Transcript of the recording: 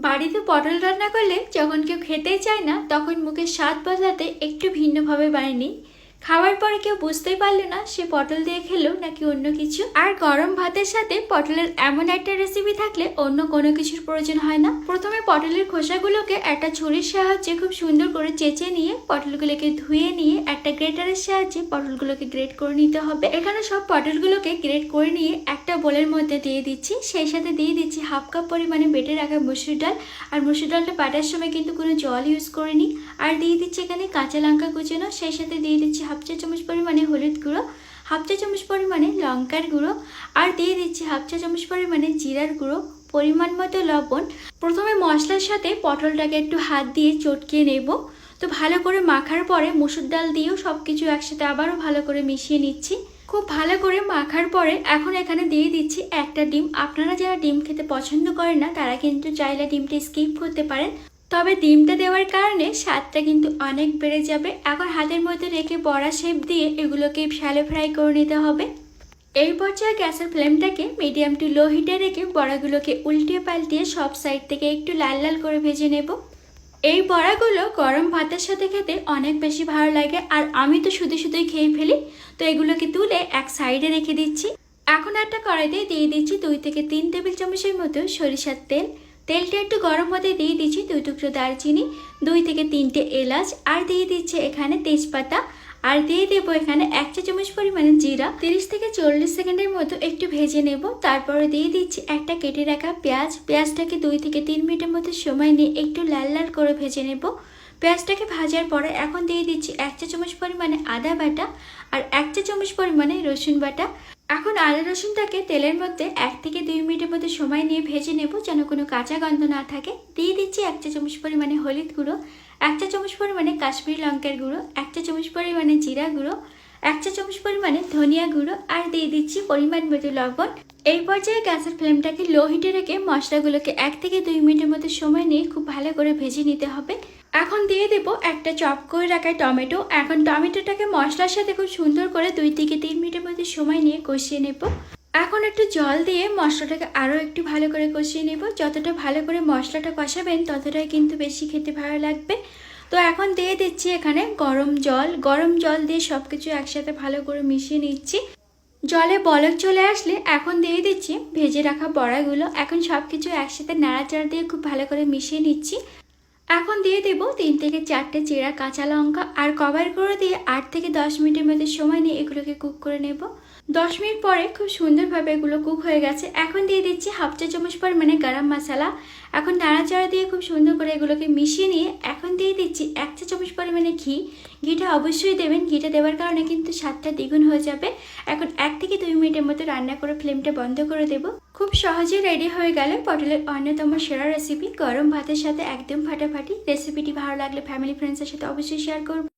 বাড়িতে পটল রান্না করলে যখন কেউ খেতেই চায় না তখন মুখের স্বাদ বদলাতে একটু ভিন্নভাবে বানানি। খাওয়ার পরে কেউ বুঝতেই পারলো না সে পটল দিয়ে খেলো নাকি অন্য কিছু। আর গরম ভাতের সাথে পটলের এমন একটা রেসিপি থাকলে অন্য কোনো কিছুর প্রয়োজন হয় না। প্রথমে পটলের খোসাগুলোকে একটা ছুরির সাহায্যে খুব সুন্দর করে চেঁচে নিয়ে পটলগুলোকে ধুয়ে নিয়ে একটা গ্রেটারের সাহায্যে পটলগুলোকে গ্রেট করে নিতে হবে। এখানে সব পটলগুলোকে গ্রেট করে নিয়ে একটা বোলের মধ্যে দিয়ে দিচ্ছি। সেই সাথে দিয়ে দিচ্ছি হাফ কাপ পরিমাণে বেটে রাখা মসুর ডাল। আর মসুর ডালটা বাটার সময় কিন্তু কোনো জল ইউজ করিনি। আর দিয়ে দিচ্ছি এখানে কাঁচা লঙ্কা কুচানো। সেই সাথে দিয়ে দিচ্ছি হাফ চা চামচ পরিমাণে হলুদ গুঁড়ো, হাফ চা চামচ পরিমাণে লঙ্কার গুঁড়ো, আর দিয়ে দিচ্ছি হাফ চা চামচ পরিমাণে জিরার গুঁড়ো, পরিমাণ মতো লবণ। প্রথমে মশলার সাথে পটলটাকে একটু হাত দিয়ে চটকিয়ে নেব। তো ভালো করে মাখার পরে মসুর ডাল দিয়েও সব কিছু একসাথে আবারও ভালো করে মিশিয়ে নিচ্ছি। খুব ভালো করে মাখার পরে এখন এখানে দিয়ে দিচ্ছি একটা ডিম। আপনারা যারা ডিম খেতে পছন্দ করেন না তারা কিন্তু চাইলে ডিমটা স্কিপ করতে পারেন, তবে ডিমটা দেওয়ার কারণে স্বাদটা কিন্তু অনেক বেড়ে যাবে। এখন হাতের মধ্যে রেখে বড়া শেপ দিয়ে এগুলোকে শ্যালো ফ্রাই করে নিতে হবে। এই পর্যায়ে গ্যাসের ফ্লেমটাকে মিডিয়াম টু লো হিটে রেখে বড়াগুলোকে উল্টিয়ে পাল্টিয়ে সব সাইড থেকে একটু লাল লাল করে ভেজে নেব। এই বড়াগুলো গরম ভাতের সাথে খেতে অনেক বেশি ভালো লাগে, আর আমি তো শুধু শুধুই খেয়ে ফেলি। তো এগুলোকে তুলে এক সাইডে রেখে দিচ্ছি। এখন একটা কড়াইতে দিয়ে দিচ্ছি 2 থেকে 3 টেবিল চামচের মতো সরিষার তেল। তেলটা একটু গরম হতে দিয়ে দিচ্ছি 2 টুকরো দারচিনি, 2 থেকে 3টে এলাচ, আর দিয়ে দিচ্ছি এখানে তেজপাতা, আর দিয়ে দেবো এখানে 1 চা চামচ পরিমাণে জিরা। 30 থেকে 40 সেকেন্ডের মতো একটু ভেজে নেব। তারপরে দিয়ে দিচ্ছি একটা কেটে রাখা পেঁয়াজ। পেঁয়াজটাকে 2 থেকে 3 মিনিটের মতো সময় নিয়ে একটু লাল লাল করে ভেজে নেব। পেঁয়াজটাকে ভাজার পরে এখন দিয়ে দিচ্ছি 1 চা চামচ পরিমাণে আদা বাটা আর 1 চা চামচ পরিমাণে রসুন বাটা। এখন আদা রসুনটাকে তেলের মধ্যে 1 থেকে 2 মিনিটের মতো সময় নিয়ে ভেজে নেব যেন কোনো কাঁচা গন্ধ না থাকে। দিয়ে দিচ্ছি 1 চা চামচ পরিমাণে হলুদ গুঁড়ো, 1 চা চামচ পরিমাণে কাশ্মীরি লঙ্কার গুঁড়ো, 1 চা চামচ পরিমাণে জিরা গুঁড়ো, 1 চা চামচ পরিমাণে ধনিয়া গুঁড়ো, আর দিয়ে দিচ্ছি পরিমাণ মতো লবণ। এই পর্যায়ে গ্যাসের ফ্লেমটাকে লো হিটে রেখে মশলাগুলোকে 1 থেকে 2 মিনিটের মতো সময় নিয়ে খুব ভালো করে ভেজে নিতে হবে। এখন দিয়ে দেবো একটা চপ করে রাখা টমেটো। এখন টমেটোটাকে মশলার সাথে খুব সুন্দর করে 2 থেকে 3 মিনিটের মধ্যে সময় নিয়ে কষিয়ে নেব। এখন একটু জল দিয়ে মশলাটাকে আরও একটু ভালো করে কষিয়ে নেব। যতটা ভালো করে মশলাটা কষাবেন ততটাই কিন্তু বেশি খেতে ভালো লাগবে। তো এখন দিয়ে দিচ্ছি এখানে গরম জল দিয়ে সব কিছু একসাথে ভালো করে মিশিয়ে নিচ্ছি। জলে বলক চলে আসলে এখন দিয়ে দিচ্ছি ভেজে রাখা বড়াগুলো। এখন সব কিছু একসাথে নাড়াচাড়া দিয়ে খুব ভালো করে মিশিয়ে নিচ্ছি। এখন দিয়ে দেব 3 থেকে 4টে চেরা কাঁচা লঙ্কা, আর কভার করে দিয়ে 8 থেকে 10 মিনিটের মধ্যে সময় নিয়ে এগুলোকে কুক করে নেব। 10 মিনিট পরে খুব সুন্দরভাবে এগুলো কুক হয়ে গেছে। এখন দিয়ে দিচ্ছি হাফ চা চামচ পরিমাণে গরম মশলা। এখন নাড়াচাড়া দিয়ে খুব সুন্দর করে এগুলোকে মিশিয়ে নিয়ে এখন দিয়ে দিচ্ছি 1 চা চামচ পরিমাণে ঘি। ঘিটা অবশ্যই দেবেন, ঘিটা দেওয়ার কারণে কিন্তু স্বাদটা দ্বিগুণ হয়ে যাবে। এখন 1 থেকে 2 মিনিটের মতো রান্না করে ফ্লেমটা বন্ধ করে দেব। খুব সহজেই রেডি হয়ে গেল পটলের অন্যতম সেরা রেসিপি গরম ভাতের সাথে একদম ফাটাফাটি। রেসিপিটি ভালো লাগলে ফ্যামিলি ফ্রেন্ডসের সাথে অবশ্যই শেয়ার করুন।